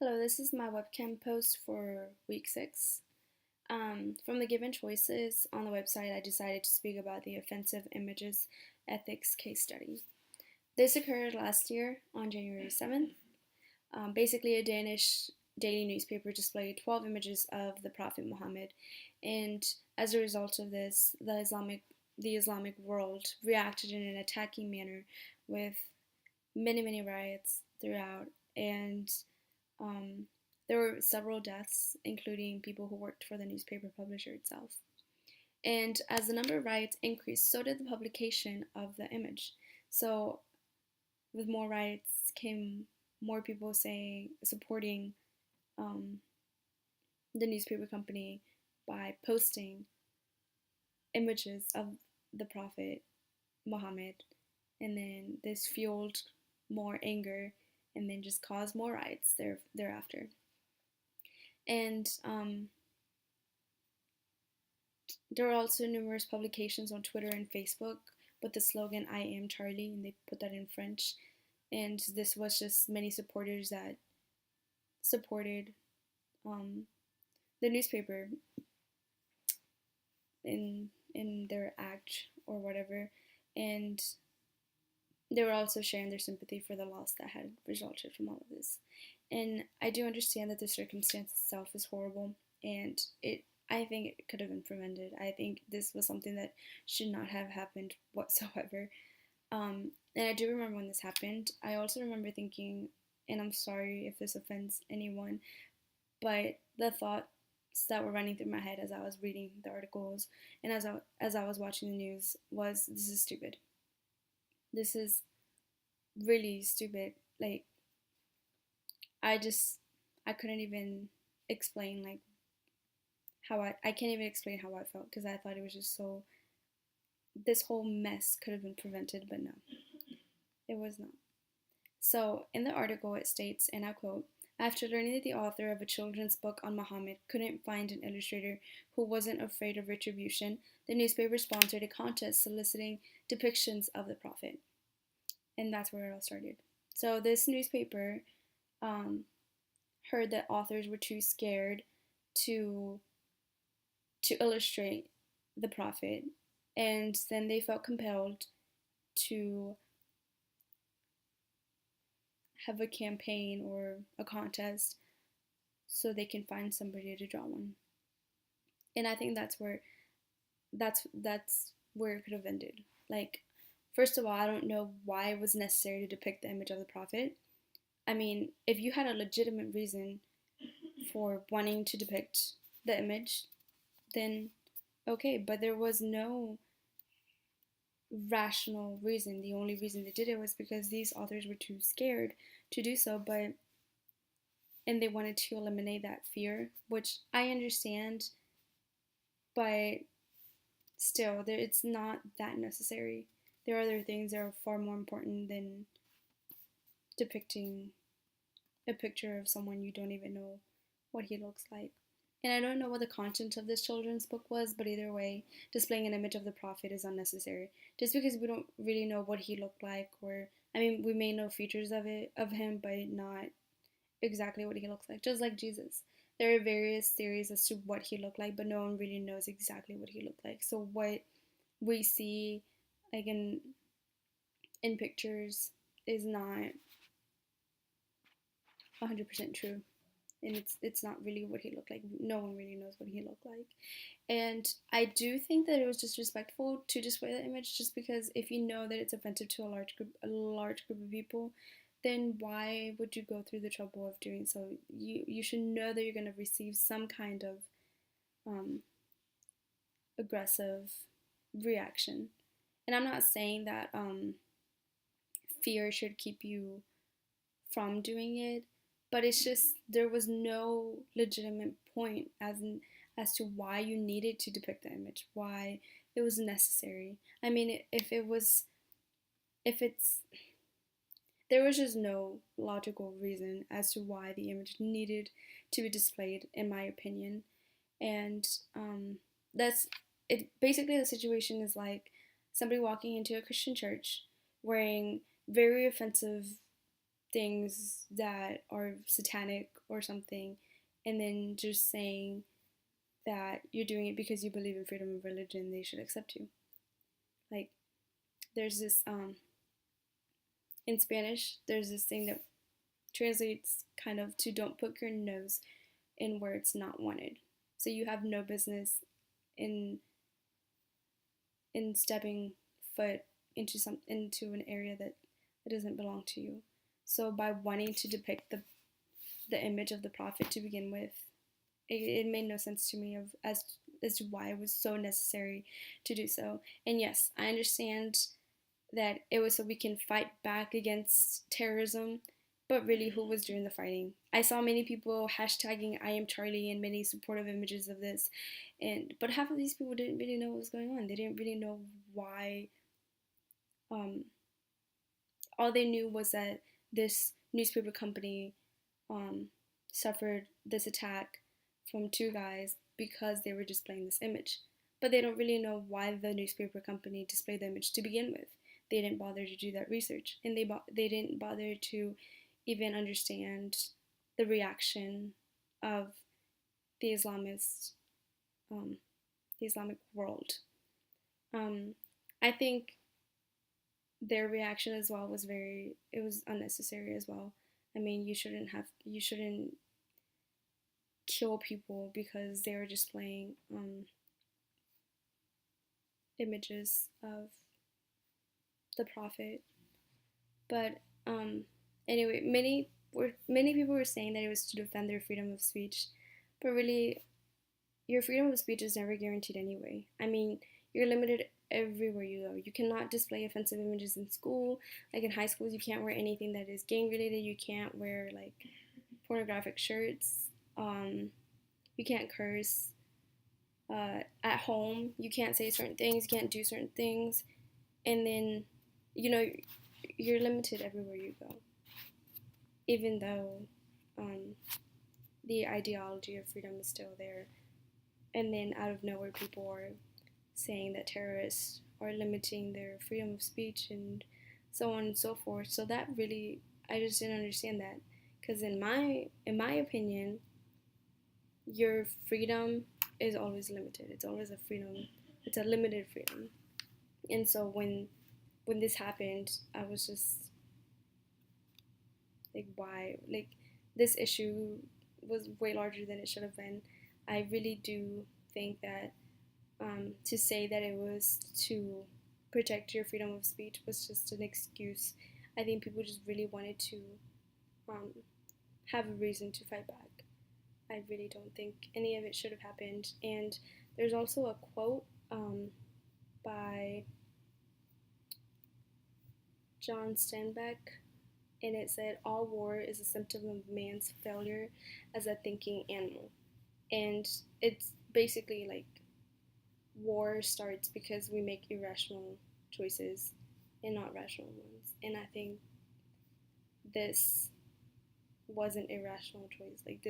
Hello, this is my webcam post for week 6. From the given choices on the website, I decided to speak about the offensive images ethics case study. This occurred last year on January 7th. Basically, a Danish daily newspaper displayed 12 images of the Prophet Muhammad, and as a result of this, the Islamic world reacted in an attacking manner with many riots throughout, and um, there were several deaths, including people who worked for the newspaper publisher itself. And as the number of riots increased, so did the publication of the image. So, with more riots came more people saying, supporting um, the newspaper company by posting images of the Prophet Muhammad. And then this fueled more anger and then just caused more riots thereafter. And there are also numerous publications on Twitter and Facebook with the slogan "I am Charlie," and they put that in French. And this was just many supporters that supported um, the newspaper in their act or whatever, and they were also sharing their sympathy for the loss that had resulted from all of this. And I do understand that the circumstance itself is horrible, and I think it could have been prevented. I think this was something that should not have happened whatsoever. And I do remember when this happened. I also remember thinking, and I'm sorry if this offends anyone, but the thoughts that were running through my head as I was reading the articles and as I was watching the news was, this is stupid. This is really stupid. Like, I just I couldn't even explain like how I can't even explain how I felt, because I thought it was just so, this whole mess could have been prevented, but no, it was not. So, in the article, it states, and I quote, "After learning that the author of a children's book on Muhammad couldn't find an illustrator who wasn't afraid of retribution, the newspaper sponsored a contest soliciting depictions of the Prophet." And that's where it all started. So, this newspaper um, heard that authors were too scared to illustrate the Prophet, and then they felt compelled to have a campaign or a contest so they can find somebody to draw one. And I think that's where it could have ended. Like, first of all, I don't know why it was necessary to depict the image of the Prophet. I mean, if you had a legitimate reason for wanting to depict the image, then okay, but there was no rational reason. The only reason they did it was because these authors were too scared to do so, and they wanted to eliminate that fear, which I understand, but still, it's not that necessary. There are other things that are far more important than depicting a picture of someone you don't even know what he looks like. And I don't know what the content of this children's book was, but either way, displaying an image of the Prophet is unnecessary. Just because we don't really know what he looked like, or I mean, we may know features of him, but not exactly what he looks like. Just like Jesus, there are various theories as to what he looked like, but no one really knows exactly what he looked like. So what we see, like in pictures, is not 100% true, and it's not really what he looked like. No one really knows what he looked like. And I do think that it was disrespectful to display the image, just because if you know that it's offensive to a large group of people, then why would you go through the trouble of doing so? You should know that you're going to receive some kind of um, aggressive reaction. And I'm not saying that fear should keep you from doing it, but it's just there was no legitimate point as to why you needed to depict the image, why it was necessary. I mean, if it's there was just no logical reason as to why the image needed to be displayed, in my opinion. And that's it. Basically, the situation is like somebody walking into a Christian church wearing very offensive things that are satanic or something, and then just saying that you're doing it because you believe in freedom of religion, they should accept you. Like, there's this in Spanish, there's this thing that translates kind of to don't put your nose in where it's not wanted. So you have no business in stepping foot into an area that doesn't belong to you. So by wanting to depict the image of the prophet to begin with, it made no sense to me as to why it was so necessary to do so. And yes, I understand that it was so we can fight back against terrorism, but really, who was doing the fighting? I saw many people hashtagging I am Charlie and many supportive images of this, but half of these people didn't really know what was going on. They didn't really know why. Um, all they knew was that this newspaper company um, suffered this attack from two guys because they were displaying this image. But they don't really know why the newspaper company displayed the image to begin with. They didn't bother to do that research, and they didn't bother to even understand the reaction of the um, the Islamic world. Um, I think their reaction as well was it was unnecessary as well. I mean, you shouldn't kill people because they were displaying images of the prophet. But anyway, many people were saying that it was to defend their freedom of speech, but really, your freedom of speech is never guaranteed anyway. I mean, you're limited everywhere you go. You cannot display offensive images in school. Like in high schools, you can't wear anything that is gang related. You can't wear like pornographic shirts. You can't curse. At home, you can't say certain things. You can't do certain things. And then, you know, you're limited everywhere you go. Even though the ideology of freedom is still there. And then out of nowhere, people are saying that terrorists are limiting their freedom of speech and so on and so forth. So that really, I just didn't understand that, because in my opinion, your freedom is always limited. It's always a freedom. It's a limited freedom. And so when this happened, I was just like, why? Like, this issue was way larger than it should have been. I really do think that to say that it was to protect your freedom of speech was just an excuse. I think people just really wanted to um, have a reason to fight back. I really don't think any of it should have happened. And there's also a quote by John Steinbeck, and it said, "All war is a symptom of man's failure as a thinking animal." And it's basically like war starts because we make irrational choices and not rational ones. And I think this was an irrational choice. Like,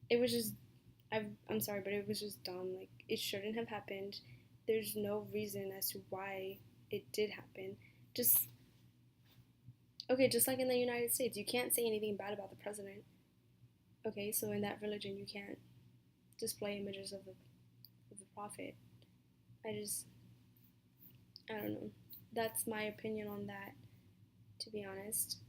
it was just, I'm sorry, but it was just dumb. Like, it shouldn't have happened. There's no reason as to why it did happen. Okay, just like in the United States, you can't say anything bad about the president. Okay, so in that religion, you can't display images of the prophet. I just, I don't know. That's my opinion on that, to be honest.